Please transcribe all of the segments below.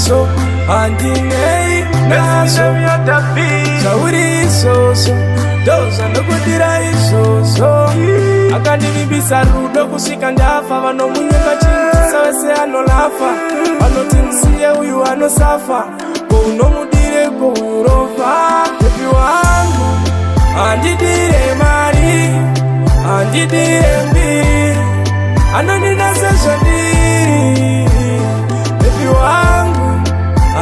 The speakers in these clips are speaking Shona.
naso andinei naso sauri isoso doza ndokudira isoso akandivibisa rudo kusvika ndafa vanomunyuka chingisa wese anolafa vanoti musiye uyu anosafa kounomudire kourova bebi wangu andidire mari andidire mbiri anondinasezvandiri bebi wangu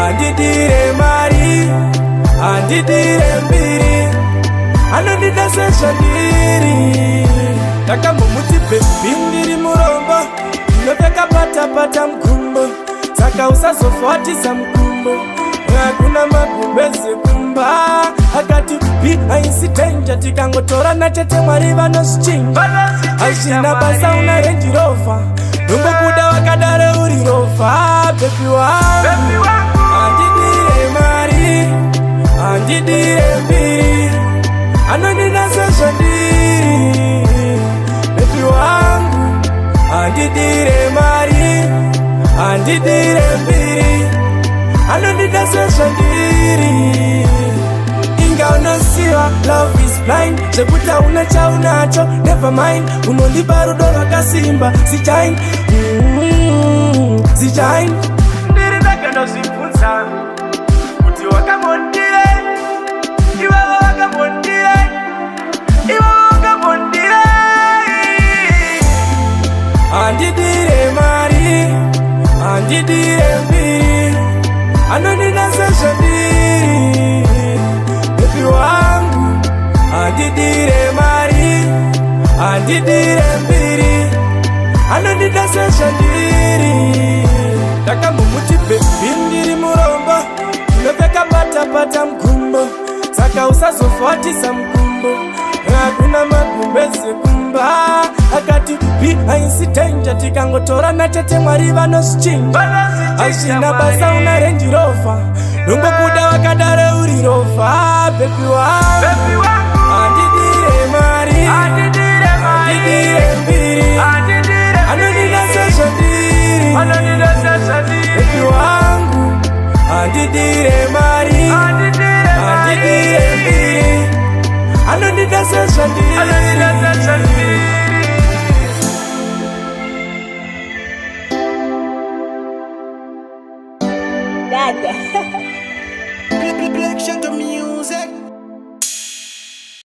andidire mari andidire mbiri anondinasezvandiri takambomuti bebi ndiri murombo ndinopfeka patapata mkumbo saka usazofuatisa mkumbo hakuna magumbeze kumba akati bi aisitenja tikangotorana chete mwari vanozvichinja hazvina basa una renjirova nongokuda wakadare uri rova bebi wangu andidire mari andidire mbiri anondinasezvandiri bebi wangu andidire mari andidire mbiri anondinasezvandiri inga unosiwa love is blind zvekuti hauna chaunacho never mind unondipa rudo rwakasimba zichain zichain ndiri ndakandozvibvunza kuti wakambondire ivavo wakambondire ivavo wakambondire andidire mari andidire mbiri anondinasezvandiri bebi wangu andidire mari andidire mbiri anondinasezvandiri takambomuti bebi ndiri murombo ndinopfeka patapata mkumbo saka usazofuatisa mkumbo hakuna magumbeze kumba akati bi aisitenja tikangotorana chete mwari vanozvichinja hazvina basa una renjirova nongokuda wakadare uri rova bebi wangu andidire mari andidire mbiri anondinasezvandiri bebi wangu andidire mari andidire mbiri anondinasezvandiri